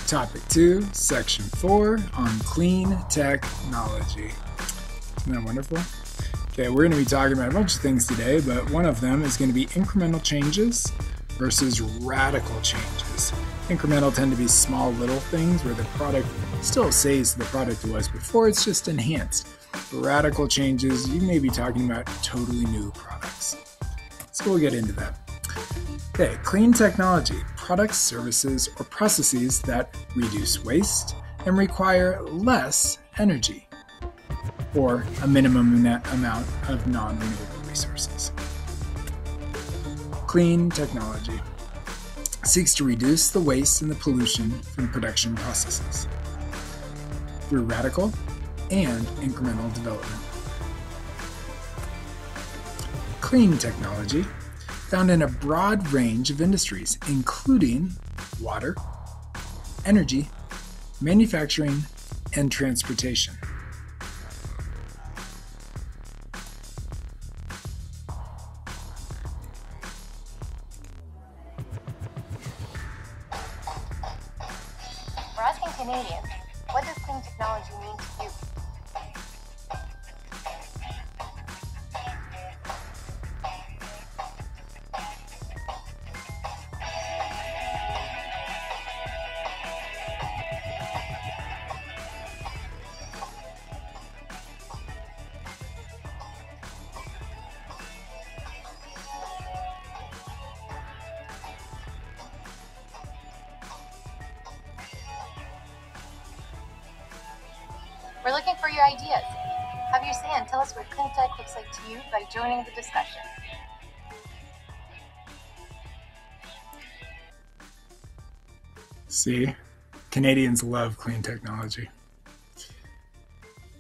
Topic 2, Section 4 on clean technology. Isn't that wonderful? Okay, we're going to be talking about a bunch of things today, but one of them is going to be incremental changes versus radical changes. Incremental tend to be small little things where the product still stays the product it was before, it's just enhanced. Radical changes, you may be talking about totally new products. So we'll get into that. Okay, clean technology, products, services, or processes that reduce waste and require less energy, or a minimum amount of non-renewable resources. Clean technology seeks to reduce the waste and the pollution from production processes through radical and incremental development. Clean technology found in a broad range of industries, including water, energy, manufacturing, and transportation. We're asking Canadians, what does clean technology mean to you? We're looking for your ideas. Have your say and tell us what clean tech looks like to you by joining the discussion. See, Canadians love clean technology.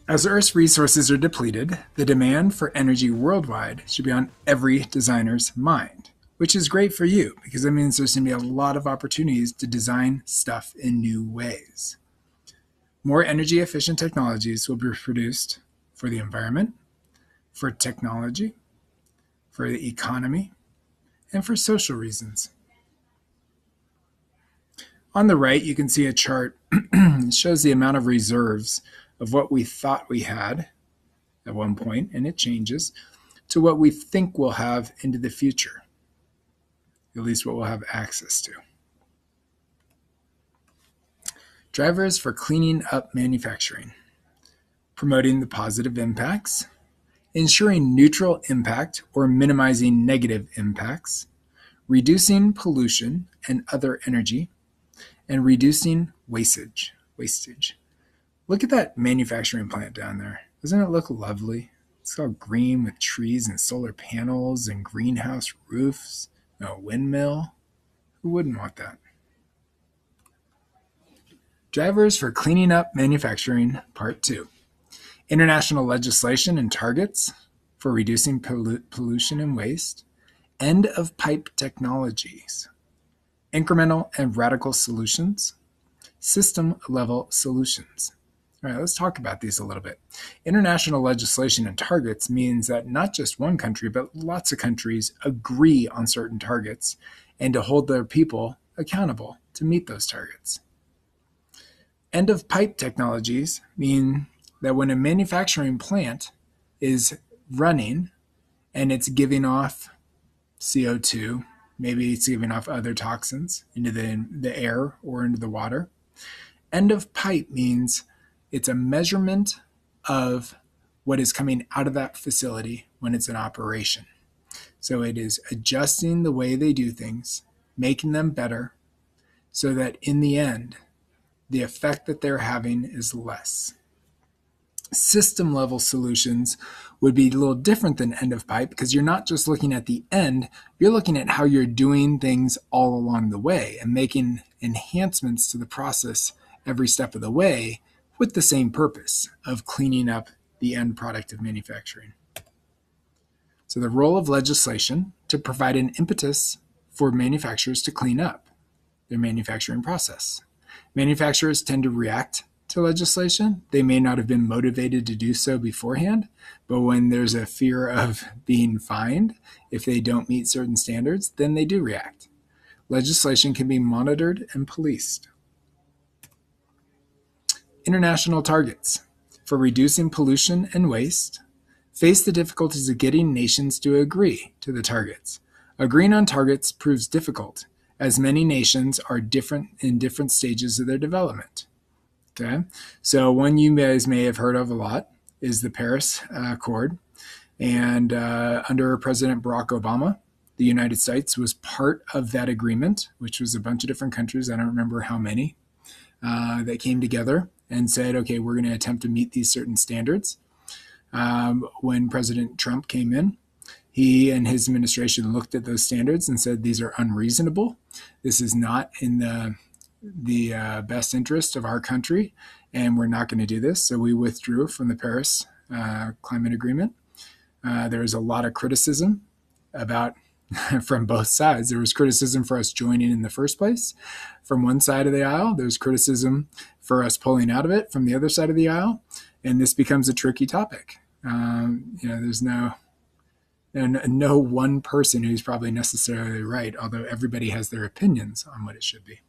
As Earth's resources are depleted, the demand for energy worldwide should be on every designer's mind, which is great for you because it means there's going to be a lot of opportunities to design stuff in new ways. More energy efficient technologies will be produced for the environment, for technology, for the economy, and for social reasons. On the right, you can see a chart that shows the amount of reserves of what we thought we had at one point, and it changes, to what we think we'll have into the future, at least what we'll have access to. Drivers for cleaning up manufacturing, promoting the positive impacts, ensuring neutral impact or minimizing negative impacts, reducing pollution and other energy, and reducing wastage. Look at that manufacturing plant down there. Doesn't it look lovely? It's all green with trees and solar panels and greenhouse roofs, a windmill. Who wouldn't want that? Drivers for cleaning up manufacturing, Part 2. International legislation and targets for reducing pollution and waste. End of pipe technologies. Incremental and radical solutions. System level solutions. All right, let's talk about these a little bit. International legislation and targets means that not just one country, but lots of countries agree on certain targets and to hold their people accountable to meet those targets. End-of-pipe technologies mean that when a manufacturing plant is running and it's giving off CO2, maybe it's giving off other toxins into the air or into the water, end-of-pipe means it's a measurement of what is coming out of that facility when it's in operation. So it is adjusting the way they do things, making them better, so that in the end, the effect that they're having is less. System level solutions would be a little different than end of pipe because you're not just looking at the end, you're looking at how you're doing things all along the way and making enhancements to the process every step of the way with the same purpose of cleaning up the end product of manufacturing. So the role of legislation to provide an impetus for manufacturers to clean up their manufacturing process. Manufacturers tend to react to legislation. They may not have been motivated to do so beforehand, but when there's a fear of being fined if they don't meet certain standards, then they do react. Legislation can be monitored and policed. International targets for reducing pollution and waste face the difficulties of getting nations to agree to the targets. Agreeing on targets proves difficult, as many nations are different in different stages of their development. Okay, so one you guys may have heard of a lot is the Paris Accord, and under President Barack Obama, the United States was part of that agreement, which was a bunch of different countries. I don't remember how many that came together and said, okay, we're going to attempt to meet these certain standards. When President Trump came in, he and his administration looked at those standards and said, these are unreasonable. This is not in the best interest of our country, and we're not going to do this. So we withdrew from the Paris Climate Agreement. There was a lot of criticism about from both sides. There was criticism for us joining in the first place from one side of the aisle. There was criticism for us pulling out of it from the other side of the aisle. And this becomes a tricky topic. There's no one person who's probably necessarily right, although everybody has their opinions on what it should be.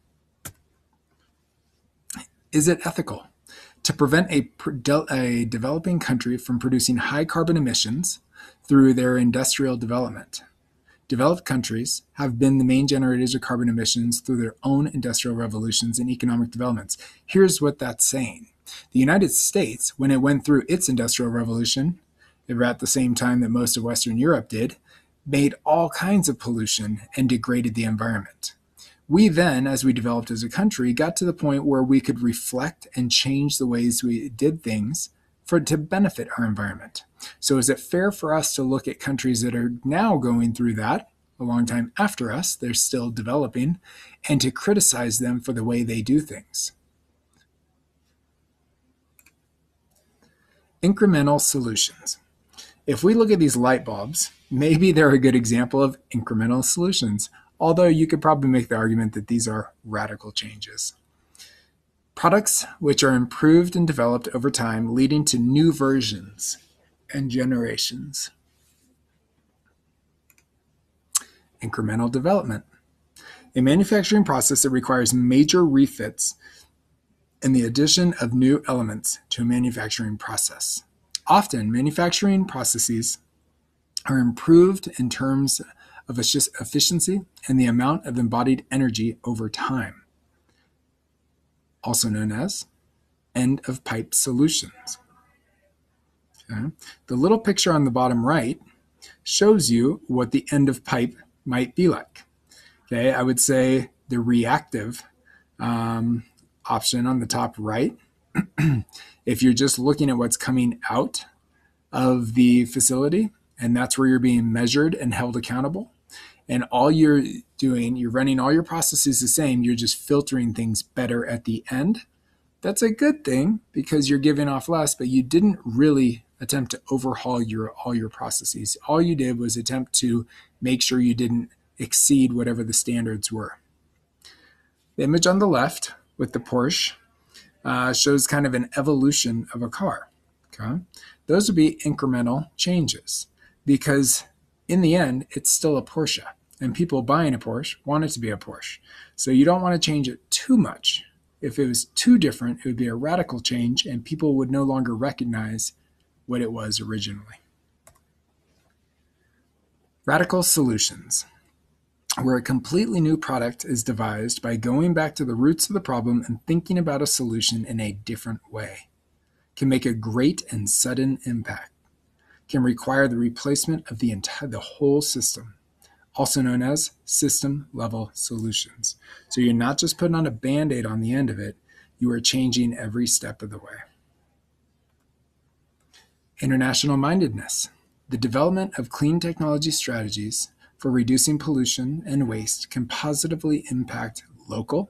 Is it ethical to prevent a developing country from producing high carbon emissions through their industrial development? Developed countries have been the main generators of carbon emissions through their own industrial revolutions and economic developments. Here's what that's saying. The United States, when it went through its industrial revolution, at the same time that most of Western Europe did, made all kinds of pollution and degraded the environment. We then, as we developed as a country, got to the point where we could reflect and change the ways we did things to benefit our environment. So is it fair for us to look at countries that are now going through that a long time after us, they're still developing, and to criticize them for the way they do things? Incremental solutions. If we look at these light bulbs, maybe they're a good example of incremental solutions, although you could probably make the argument that these are radical changes. Products which are improved and developed over time, leading to new versions and generations. Incremental development. A manufacturing process that requires major refits and the addition of new elements to a manufacturing process. Often, manufacturing processes are improved in terms of efficiency and the amount of embodied energy over time, also known as end-of-pipe solutions. Okay. The little picture on the bottom right shows you what the end of pipe might be like. Okay, I would say the reactive option on the top right, if you're just looking at what's coming out of the facility, and that's where you're being measured and held accountable, and all you're doing, you're running all your processes the same, you're just filtering things better at the end. That's a good thing because you're giving off less, but you didn't really attempt to overhaul all your processes. All you did was attempt to make sure you didn't exceed whatever the standards were. The image on the left with the Porsche shows kind of an evolution of a car. Okay? Those would be incremental changes because in the end, it's still a Porsche, and people buying a Porsche want it to be a Porsche. So you don't want to change it too much. If it was too different, it would be a radical change, and people would no longer recognize what it was originally. Radical solutions, where a completely new product is devised by going back to the roots of the problem and thinking about a solution in a different way, can make a great and sudden impact, can require the replacement of the whole system, also known as system-level solutions. So you're not just putting on a Band-Aid on the end of it, you are changing every step of the way. Internationalmindedness, the development of clean technology strategies for reducing pollution and waste can positively impact local,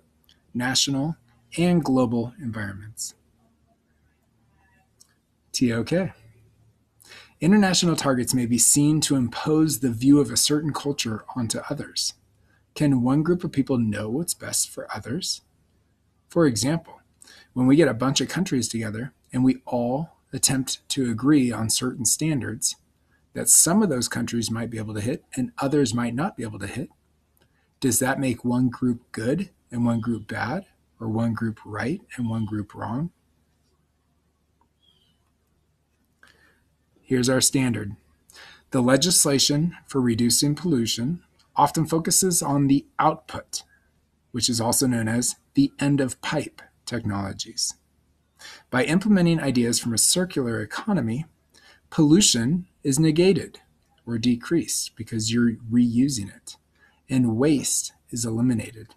national, and global environments. TOK. International targets may be seen to impose the view of a certain culture onto others. Can one group of people know what's best for others? For example, when we get a bunch of countries together and we all attempt to agree on certain standards that some of those countries might be able to hit and others might not be able to hit, does that make one group good and one group bad, or one group right and one group wrong? Here's our standard. The legislation for reducing pollution often focuses on the output, which is also known as the end-of-pipe technologies. By implementing ideas from a circular economy, pollution is negated or decreased because you're reusing it, and waste is eliminated.